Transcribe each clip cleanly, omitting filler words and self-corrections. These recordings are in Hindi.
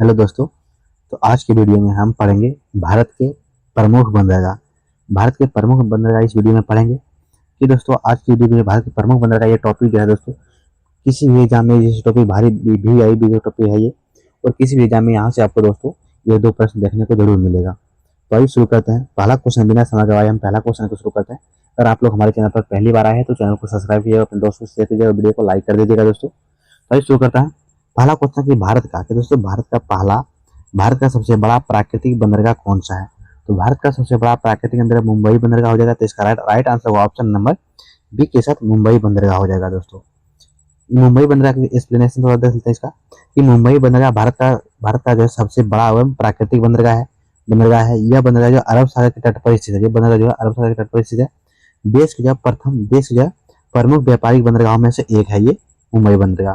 हेलो दोस्तों। तो आज की वीडियो में हम पढ़ेंगे भारत के प्रमुख बंदरगाह। भारत के प्रमुख बंदरगाह इस वीडियो में पढ़ेंगे कि दोस्तों आज की वीडियो में भारत के प्रमुख बंदरगाह ये टॉपिक जो है दोस्तों, किसी भी एग्जाम में ये टॉपिक भारी भी आई भी टॉपिक है ये, और किसी भी एग्जाम में यहाँ से आपको दोस्तों ये दो प्रश्न देखने को जरूर मिलेगा। तो आइए शुरू करते हैं। पहला क्वेश्चन बिना समय गवाए हम पहला क्वेश्चन को शुरू करते हैं। अगर आप लोग हमारे चैनल पर पहली बार आए हैं तो चैनल को सब्सक्राइब कीजिएगा, अपने दोस्तों से शेयर कीजिएगा, वीडियो को लाइक कर दीजिएगा दोस्तों। तो आइए शुरू करते हैं। पहला क्वेश्चन कि भारत का कि दोस्तों भारत का सबसे बड़ा प्राकृतिक बंदरगाह कौन सा है? तो भारत का सबसे बड़ा प्राकृतिक बंदरगाह मुंबई बंदरगाह हो जाएगा। तो इसका राइट आंसर होगा ऑप्शन नंबर बी के साथ मुंबई बंदरगाह हो जाएगा दोस्तों। मुंबई बंदरगाह की एक्सप्लेनेशन थोड़ा देख लेते हैं इसका कि मुंबई बंदरगाह भारत का जो है सबसे बड़ा एवं प्राकृतिक बंदरगाह है। यह बंदरगाह जो अरब सागर के तट पर स्थित है। ये बंदरगाह जो है अरब सागर के तट पर स्थित है। देश के जो प्रमुख व्यापारिक बंदरगाहों में से एक है ये मुंबई बंदरगाह।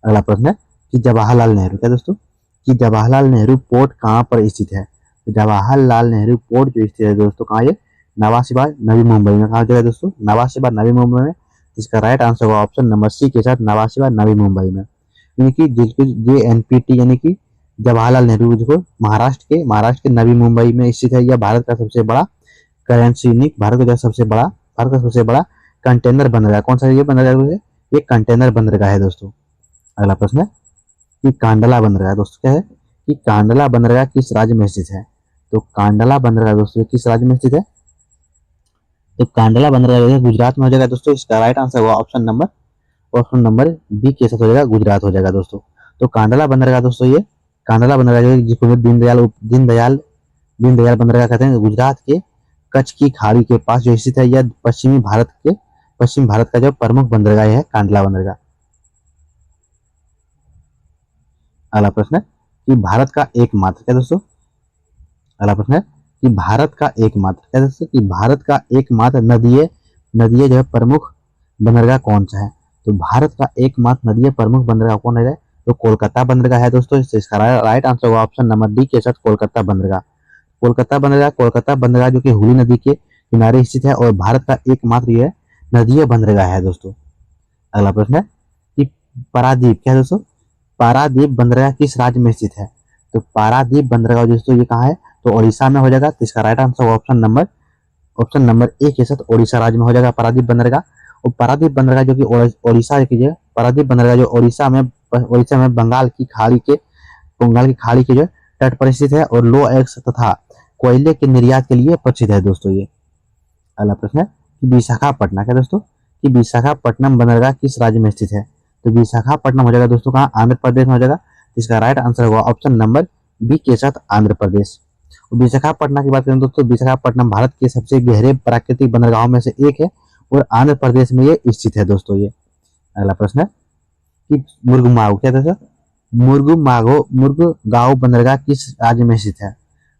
अगला प्रश्न है कि जवाहरलाल नेहरू क्या दोस्तों कि जवाहरलाल नेहरू पोर्ट कहाँ पर स्थित है? तो जवाहरलाल नेहरू पोर्ट जो स्थित है दोस्तों कहाँ, ये नवासीबाग नवी मुंबई में। कहा जाएगा दोस्तों? नवासीबाग नवी मुंबई में। इसका राइट आंसर होगा ऑप्शन नंबर सी के साथ नवासीबाग नवी मुंबई में। यानी कि जिसको JNPT यानी कि जवाहरलाल नेहरू जो महाराष्ट्र के नवी मुंबई में स्थित है। यह भारत का सबसे बड़ा करेंसी यूनिक भारत का सबसे बड़ा कंटेनर बंदरगाह कौन सा है? ये बंदरगाह ये कंटेनर बंदरगाह है दोस्तों। अगला प्रश्न है कि कांडला बंदरगाह दोस्तों क्या है कि कांडला बंदरगाह किस राज्य में स्थित है? तो कांडला बंदरगाह दोस्तों किस राज्य में स्थित है? तो कांडला बंदरगाह जो है गुजरात में हो जाएगा दोस्तों। इसका राइट आंसर होगा ऑप्शन नंबर बी के साथ हो जाएगा, गुजरात हो जाएगा दोस्तों। तो कांडला बंदरगाह जो है जिसको दीनदयाल बंदरगाह कहते हैं, गुजरात के कच्छ की खाड़ी के पास जो स्थित है। यह पश्चिमी भारत का जो प्रमुख बंदरगाह है कांडला बंदरगाह। अगला प्रश्न है कि भारत का एकमात्र क्या दोस्तों अगला प्रश्न है कि भारत का एकमात्र क्या दोस्तों कि भारत का एकमात्र नदीय जो है प्रमुख बंदरगाह कौन सा है? तो भारत का एकमात्र नदीय प्रमुख बंदरगाह कौन है? तो कोलकाता बंदरगाह है दोस्तों। इसका राइट आंसर होगा ऑप्शन नंबर डी के साथ कोलकाता बंदरगाह जो कि हुगली नदी के किनारे स्थित है और भारत का एकमात्र यह नदीय बंदरगाह है दोस्तों। अगला प्रश्न है कि पारादीप क्या है दोस्तों पारादीप बंदरगाह किस राज्य में स्थित है? तो पारादीप बंदरगाह दोस्तों ये कहाँ है? तो ओडिशा में हो जाएगा। तो इसका right answer option number A के साथ ओडिशा राज्य में हो जाएगा पारादीप बंदरगाह। और पारादीप बंदरगाह जो कि ओडिशा की जो पारादीप बंदरगाह जो ओडिशा में बंगाल की खाड़ी के जो तट पर स्थित है और लो एक्स तथा कोयले के निर्यात के लिए प्रसिद्ध है दोस्तों ये। अगला प्रश्न है कि विशाखापट्टनम क्या दोस्तों कि विशाखापट्टनम बंदरगाह किस राज्य में स्थित है? तो विशाखापट्टनम हो जाएगा दोस्तों कहाँ, आंध्र प्रदेश में हो जाएगा। इसका राइट आंसर होगा ऑप्शन नंबर बी के साथ आंध्र प्रदेश। विशाखापट्टनम की बात करें दोस्तों, विशाखापट्टनम भारत के सबसे गहरे प्राकृतिक बंदरगाहों में से एक है और आंध्र प्रदेश में ये स्थित है दोस्तों ये। अगला प्रश्न है कि मुर्गमाओ क्या था? मुर्गगांव बंदरगाह किस राज्य में स्थित है?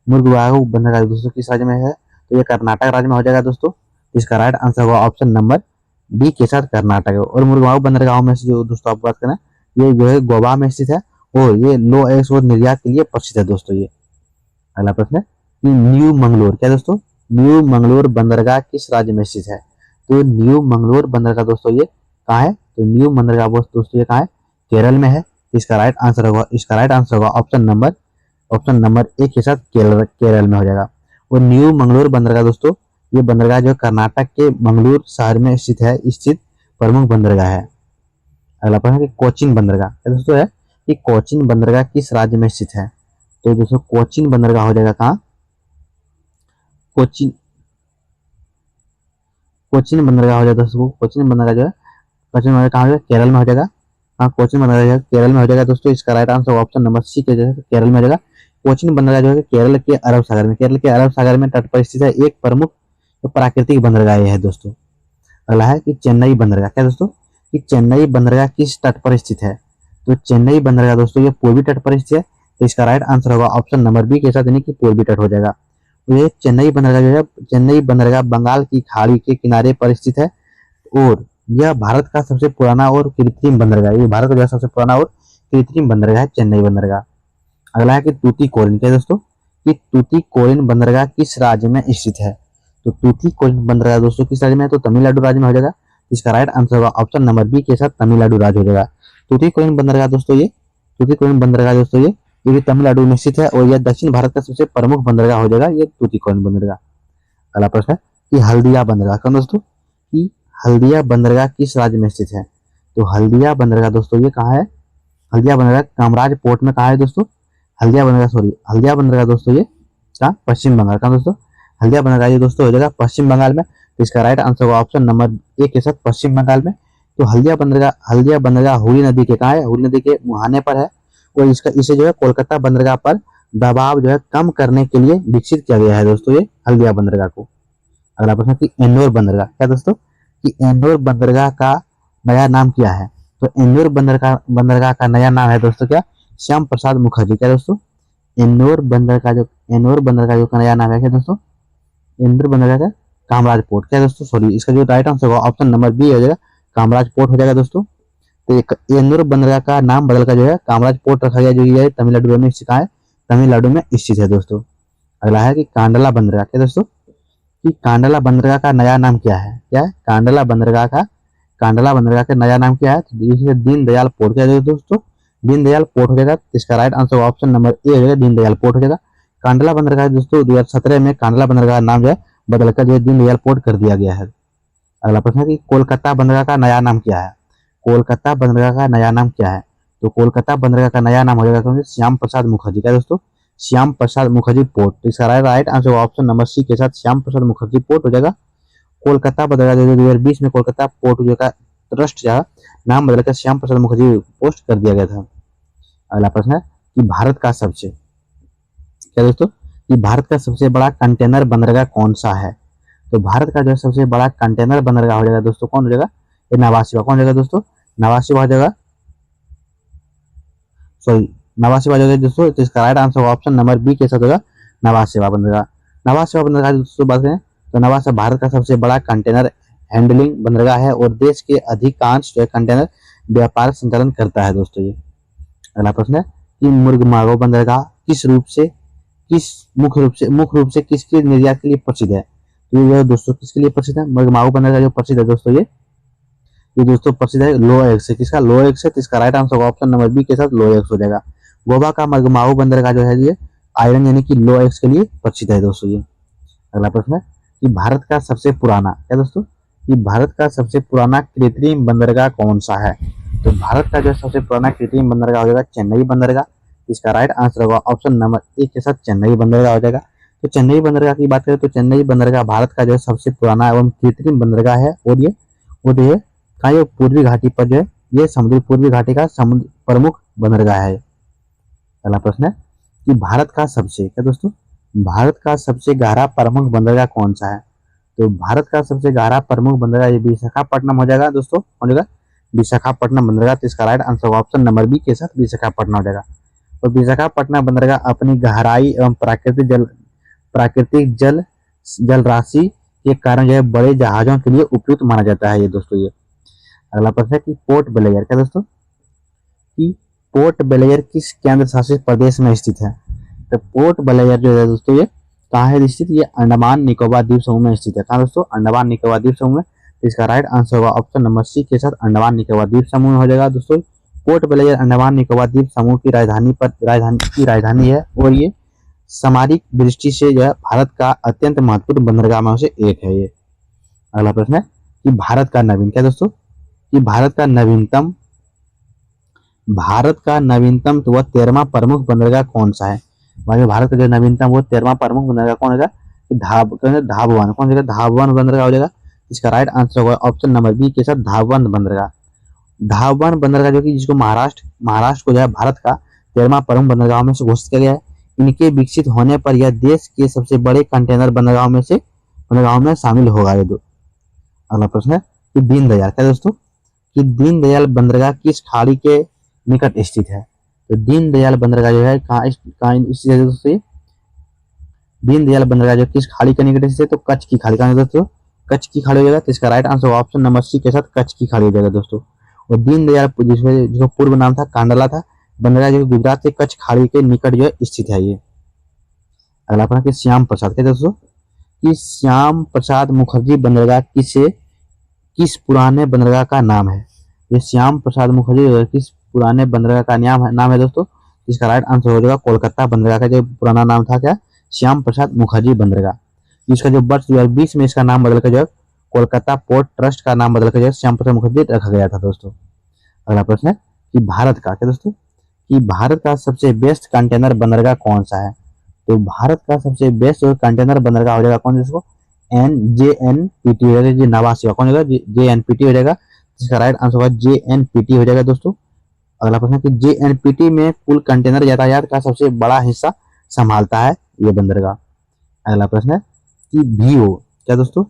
मुर्गगांव बंदरगाह दोस्तों किस राज्य में है? तो ये कर्नाटक राज्य में हो जाएगा दोस्तों। इसका राइट आंसर होगा ऑप्शन नंबर बी के साथ कर्नाटक है। और मुर्गगांव बंदरगाहों में से जो दोस्तों आप बात करें ये जो है गोवा में स्थित है और ये लो एक्स और निर्यात के लिए प्रसिद्ध है दोस्तों ये। अगला प्रश्न है कि न्यू मंगलोर क्या दोस्तों न्यू मंगलोर बंदरगाह किस राज्य में स्थित है? तो न्यू मंगलोर बंदरगाह दोस्तों ये कहाँ है? तो न्यू बंदरगाह दोस्तों ये कहाँ है? केरल में है। इसका राइट आंसर होगा ऑप्शन नंबर ए के साथ केरल में हो जाएगा। और न्यू मंगलोर बंदरगाह दोस्तों ये बंदरगाह जो कर्नाटक के मंगलूर शहर में स्थित प्रमुख बंदरगाह है। अगला प्रश्न है कोचीन बंदरगाह क्या दोस्तों है कि कोचीन बंदरगाह किस राज्य में स्थित है? तो दोस्तों कोचीन बंदरगाह हो जाएगा कहाँ? कोचीन बंदरगाह हो जाएगा दोस्तों। कोचीन बंदरगाह जो है कहाँ हो जाएगा? केरल में हो जाएगा। हाँ, कोचीन बंदरगाह केरल में हो जाएगा दोस्तों। इसका right answer option number C के जगह केरल में हो जाएगा। कोचीन बंदरगाह जो है केरल के अरब सागर में तट पर स्थित है। एक प्रमुख प्राकृतिक बंदरगाह है दोस्तों। अगला है कि चेन्नई बंदरगाह क्या दोस्तों कि चेन्नई बंदरगाह किस तट पर स्थित है? तो चेन्नई बंदरगाह दोस्तों ये पूर्वी तट पर स्थित है। तो इसका राइट आंसर होगा ऑप्शन नंबर बी के साथ यानी कि पूर्वी तट हो जाएगा। तो ये चेन्नई बंदरगाह बंगाल की खाड़ी के किनारे पर स्थित है और यह भारत का सबसे पुराना और कृत्रिम बंदरगाह है। ये भारत का सबसे पुराना और कृत्रिम बंदरगाह है चेन्नई बंदरगाह। अगला है कि तूतीकोरिन क्या दोस्तों कि तूतीकोरिन बंदरगाह किस राज्य में स्थित है? तो तूतीकोरिन बंदरगाह दोस्तों किस राज्य में है? तो तमिलनाडु राज्य में हो जाएगा। इसका राइट आंसर होगा ऑप्शन नंबर बी के साथ तमिलनाडु राज्य हो जाएगा। तूतीकोरिन बंदरगाह दोस्तों ये ये भी तमिलनाडु में स्थित है और यह दक्षिण भारत का सबसे प्रमुख बंदरगाह हो जाएगा ये तूतीकोरिन बंदरगाह। अगला प्रश्न है कि हल्दिया बंदरगाह कौन दोस्तों, कि हल्दिया बंदरगाह किस राज्य में स्थित है। तो हल्दिया बंदरगाह दोस्तों ये कहाँ है, हल्दिया बंदरगाह कामराज पोर्ट में कहाँ है दोस्तों, हल्दिया बंदरगाह दोस्तों ये कहाँ, पश्चिम बंगाल का दोस्तों। हल्दिया बंदरगाह ये दोस्तों हो जाएगा पश्चिम बंगाल में। तो इसका राइट आंसर होगा ऑप्शन नंबर ए के साथ पश्चिम बंगाल में। तो हल्दिया बंदरगाह हुगली नदी के कहाँ है, हुगली नदी के मुहाने पर है और इसे जो है कोलकाता बंदरगाह पर दबाव जो है कम करने के लिए विकसित किया गया है दोस्तों ये हल्दिया बंदरगाह को। अगला प्रश्न कि एन्नोर बंदरगाह क्या दोस्तों, कि एन्नोर बंदरगाह का नया नाम क्या है। तो एन्नोर बंदरगाह का नया नाम है दोस्तों क्या, श्याम प्रसाद मुखर्जी। क्या दोस्तों, एन्नोर बंदरगाह का नया नाम है क्या दोस्तों, एन्नोर बंदरगाह का कामराज पोर्ट। क्या दोस्तों, सॉरी इसका जो राइट आंसर होगा ऑप्शन नंबर बी हो जाएगा, कामराज पोर्ट हो जाएगा दोस्तों। तो एन्नोर बंदरगाह का नाम बदलकर जो है कामराज पोर्ट रखा गया, जो ये तमिलनाडु में स्थित है, तमिलनाडु में स्थित है दोस्तों। अगला है कि कांडला बंदरगाह। क्या दोस्तों, कि कांडला बंदरगाह का नया नाम क्या है, क्या है कांडला बंदरगाह का नया नाम क्या है, तो दीनदयाल पोर्ट। क्या है दोस्तों, दीनदयाल पोर्ट हो जाएगा। इसका right answer option number A हो जाएगा, दीनदयाल पोर्ट हो जाएगा। कांडला बंदरगाह दोस्तों 2017 में कांडला बंदरगाह नाम जो है बदलकर जो है दीनदयाल पोर्ट कर दिया गया है। अगला प्रश्न है कि कोलकाता बंदरगाह का नया नाम क्या है, कोलकाता बंदरगाह का नया नाम क्या है। तो कोलकाता बंदरगाह का नया नाम हो जाएगा श्याम प्रसाद मुखर्जी। क्या दोस्तों, श्याम प्रसाद मुखर्जी पोर्ट। तो इसका right answer option number C के साथ श्याम प्रसाद मुखर्जी पोर्ट हो जाएगा। कोलकाता बंदरगाह 2020 में कोलकाता पोर्ट जो का ट्रस्ट जो नाम बदलकर श्याम प्रसाद मुखर्जी पोस्ट कर दिया गया था। अगला प्रश्न है कि भारत का सबसे, क्या दोस्तों, कि भारत का सबसे बड़ा कंटेनर बंदरगाह कौन सा है। तो भारत का जो है सबसे बड़ा कंटेनर बंदरगाह हो जाएगा दोस्तों कौन हो जाएगा, ये नवा सेवा। कौन हो जाएगा दोस्तों, नवा सेवा हो जाएगा, सॉरी नवा सेवा हो जाएगा दोस्तों। तो इसका right answer option number B के साथ होगा नवा सेवा बंदरगाह। नवा सेवा बंदरगाह दोस्तों बात करें तो नवा सेवा भारत का सबसे बड़ा कंटेनर हैंडलिंग बंदरगाह है और देश के अधिकांश जो है कंटेनर व्यापार संचालन करता है दोस्तों ये। अगला प्रश्न है कि मुर्गमागो बंदरगाह मुख्य रूप से किसके निर्यात के लिए प्रसिद्ध है। तो ये दोस्तों किसके लिए प्रसिद्ध है, मुर्गमागो बंदरगाह जो प्रसिद्ध है दोस्तों ये दोस्तों प्रसिद्ध है लो एग से। किसका, लो एग से। तो इसका right answer option number B के साथ लो एग्स हो जाएगा। गोवा का मुर्गमागो बंदरगाह जो है ये आयरन यानी कि लो एग्स के लिए प्रसिद्ध है दोस्तों ये। अगला प्रश्न है कि भारत का सबसे पुराना, क्या दोस्तों, कि भारत का सबसे पुराना कृत्रिम बंदरगाह कौन सा है। तो भारत का जो सबसे पुराना कृत्रिम बंदरगाह हो जाएगा चेन्नई बंदरगाह। इसका राइट आंसर होगा ऑप्शन नंबर एक के साथ चेन्नई बंदरगाह हो जाएगा। तो चेन्नई बंदरगाह की बात करें तो चेन्नई बंदरगाह भारत का जो है सबसे पुराना एवं कृत्रिम बंदरगाह है और ये कहाँ ये पूर्वी घाटी पर जो है ये समुद्री पूर्वी घाटी का समुद्र प्रमुख बंदरगाह है। अगला प्रश्न है कि भारत का सबसे, क्या दोस्तों, भारत का सबसे गहरा प्रमुख बंदरगाह कौन सा है। तो भारत का सबसे गहरा प्रमुख बंदरगाह ये विशाखापट्टनम हो जाएगा दोस्तों, कौन हो जाएगा, विशाखापट्टनम बंदरगाह। तो इसका right answer option number B के साथ विशाखापट्टनम हो जाएगा। और विशाखापट्टनम बंदरगाह अपनी गहराई एवं प्राकृतिक जल राशि के कारण जो है बड़े जहाजों के लिए उपयुक्त माना जाता है ये दोस्तों ये। अगला प्रश्न है कि पोर्ट ब्लेयर, क्या दोस्तों, कि पोर्ट ब्लेयर किस केंद्र शासित प्रदेश में स्थित है। तो पोर्ट ब्लेयर जो है दोस्तों ये कहाँ है स्थित, ये अंडमान निकोबार द्वीप समूह में स्थित है। कहाँ दोस्तों, अंडमान निकोबार द्वीप समूह में। तो इसका राइट आंसर होगा ऑप्शन नंबर सी के साथ अंडमान निकोबार द्वीप समूह में हो जाएगा दोस्तों। पोर्ट ब्लेयर अंडमान निकोबार द्वीप समूह की राजधानी है और ये सामरिक दृष्टि से जो है भारत का अत्यंत महत्वपूर्ण बंदरगाह में से एक है ये। अगला प्रश्न है कि भारत का नवीन, क्या दोस्तों, कि भारत का नवीनतम तो वह 13वां प्रमुख बंदरगाह कौन सा है। भारत का जो नवीनतम वो 13वां प्रमुख बंदरगाह कौन होगा, धाबवान। कौन होगा, धाबवान बंदरगाह हो जाएगा। इसका राइट आंसर होगा ऑप्शन नंबर बी के साथ धाबवान बंदरगाह। धाबवान बंदरगाह जो कि जिसको महाराष्ट्र को जो है भारत का 13वां प्रमुख बंदरगाह में से घोषित किया गया है। इनके विकसित होने पर यह देश के सबसे बड़े कंटेनर बंदरगाहों में शामिल होगा ये दो। अगला प्रश्न है कि दीनदयाल, क्या दोस्तों, कि दीनदयाल बंदरगाह किस खाड़ी के निकट स्थित है। तो दीनदयाल बंदरगाह जो है कहाँ स्थित है दोस्तों, दीनदयाल बंदरगाह जो किस खाड़ी के निकट स्थित है, तो कच्छ की खाड़ी का दोस्तों, कच्छ की खाड़ी हो जाएगा। तो इसका right answer option number C के साथ कच्छ की खाड़ी हो जाएगा दोस्तों। और दीनदयाल जिसका पूर्व नाम था कांडला था बंदरगाह जो गुजरात के कच्छ खाड़ी के निकट जो स्थित है ये। अगला प्रश्न कि श्याम प्रसाद, क्या दोस्तों, कि श्याम प्रसाद मुखर्जी बंदरगाह किस पुराने बंदरगाह का नाम है। ये श्याम प्रसाद मुखर्जी किस पुराने बंदरगाह का नाम है दोस्तों। इसका राइट आंसर हो जाएगा कोलकाता बंदरगाह का जो पुराना नाम था क्या, श्याम प्रसाद मुखर्जी बंदरगाह। इसका जो वर्ष 2020 में इसका नाम बदलकर जो है कोलकाता पोर्ट ट्रस्ट का नाम बदलकर जो है श्याम प्रसाद मुखर्जी रखा गया था दोस्तों। अगला प्रश्न है कि भारत का क्या दोस्तों, कि भारत का सबसे बेस्ट कंटेनर बंदरगाह कौन सा है। तो भारत का सबसे बेस्ट कंटेनर बंदरगाह हो जाएगा कौन, जिसको JNPT हो जाएगा, नवासी का कौन होगा, JNPT हो जाएगा। इसका राइट आंसर होगा JNPT हो जाएगा दोस्तों। अगला प्रश्न है कि JNPT में कुल कंटेनर यातायात का सबसे बड़ा हिस्सा संभालता है ये बंदरगाह। अगला प्रश्न है कि VO क्या दोस्तों,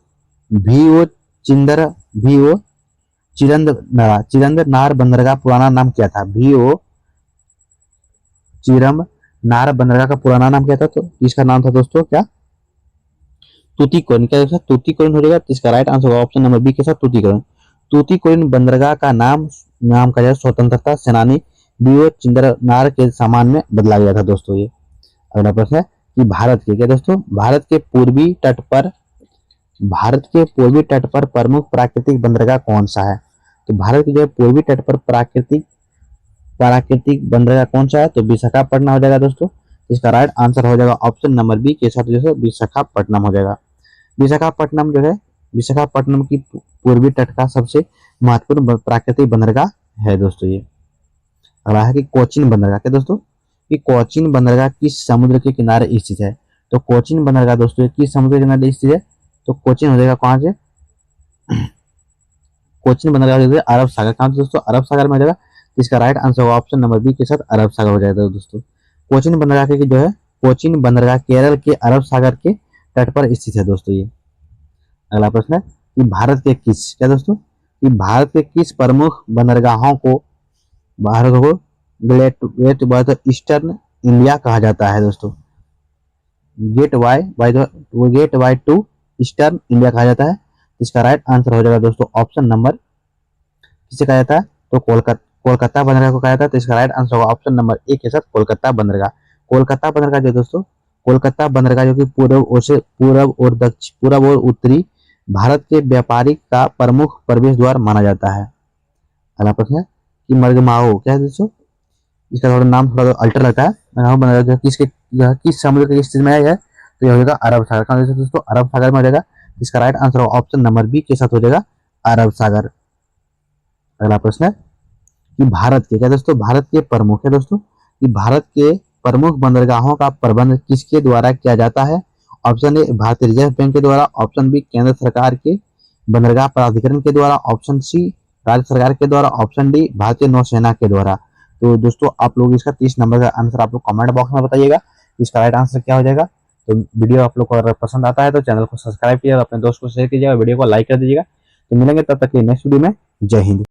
VO चिरंदनार बंदरगाह पुराना नाम क्या था। VO चिरंदनार बंदरगाह का पुराना नाम क्या था, तो इसका नाम था दोस्तों क्या, तूतीकोरिन। क्या दोस्तों, तूतीकोरिन हो जाएगा। इसका राइट आंसर होगा ऑप्शन नंबर बी के साथ तूतीकोरिन। तूतीकोरिन बंदरगाह का नाम का स्वतंत्रता सेनानी VO चिरंदनार के सम्मान में बदला गया था दोस्तों ये। अगला प्रश्न है कि भारत के क्या दोस्तों, भारत के पूर्वी तट पर प्रमुख प्राकृतिक बंदरगाह कौन सा है। तो भारत के जो पूर्वी तट पर प्राकृतिक बंदरगाह कौन सा है, तो विशाखापट्टनम हो जाएगा दोस्तों। इसका राइट आंसर हो जाएगा ऑप्शन नंबर बी के साथ जो है विशाखापट्टनम हो जाएगा। विशाखापट्टनम जो है विशाखापट्टनम की पूर्वी तट का सबसे महत्वपूर्ण प्राकृतिक बंदरगाह है दोस्तों ये। अगला है कि कोचीन बंदरगाह क्या दोस्तों, कि कोचीन बंदरगाह किस समुद्र के किनारे स्थित है। तो कोचीन बंदरगाह दोस्तों किस समुद्र के किनारे स्थित है, तो कोचीन हो जाएगा कहाँ से, कोचीन बंदरगाह जो है अरब सागर, कहाँ से दोस्तों, अरब सागर में हो जाएगा। इसका राइट आंसर होगा ऑप्शन नंबर बी के साथ अरब सागर हो जाएगा दोस्तों। कोचीन बंदरगाह के जो है कोचीन बंदरगाह केरल के अरब सागर के तट पर स्थित है दोस्तों ये। अगला प्रश्न है कि भारत के किस क्या दोस्तों, कि भारत के किस प्रमुख बंदरगाहों को great by the eastern India कहा जाता है दोस्तों। Gateway to eastern India कहा जाता है। इसका राइट आंसर हो जाएगा दोस्तों ऑप्शन नंबर, किसे कहा जाता है, तो कोलकाता बंदरगाह को कहा जाता है। तो इसका राइट आंसर होगा ऑप्शन नंबर ए के साथ कोलकाता बंदरगाह। कोलकाता बंदरगाह जो दोस्तों, कोलकाता बंदरगाह जो कि पूर्व और उत्तरी भारत के व्यापारिक का प्रमुख प्रवेश द्वार माना जाता है। अगला प्रश्न है कि मरगमाओ क्या है दोस्तों, इसका थोड़ा नाम थोड़ा अल्टर लगता है, बंदरगाह किस समुद्र के स्थिति में है, तो यह हो जाएगा अरब सागर। कहाँ दोस्तों, अरब सागर में हो जाएगा। इसका right answer option number B के साथ हो जाएगा अरब सागर। अगला प्रश्न है कि भारत के क्या दोस्तों, भारत के प्रमुख है दोस्तों, कि भारत के प्रमुख बंदरगाहों का प्रबंध किसके द्वारा किया जाता है। ऑप्शन ए भारतीय रिजर्व बैंक के द्वारा, ऑप्शन बी केंद्र सरकार के बंदरगाह प्राधिकरण के द्वारा, ऑप्शन सी राज्य सरकार के द्वारा, ऑप्शन डी भारतीय नौसेना के द्वारा। तो दोस्तों आप लोग इसका 30 नंबर का आंसर आप लोग कमेंट बॉक्स में बताइएगा इसका राइट आंसर क्या हो जाएगा। तो वीडियो आप लोग को अगर पसंद आता है तो चैनल को सब्सक्राइब कीजिएगा, अपने दोस्त को शेयर कीजिएगा, वीडियो को लाइक कर दीजिएगा। तो मिलेंगे तब तक के नेक्स्ट वीडियो में। जय हिंद।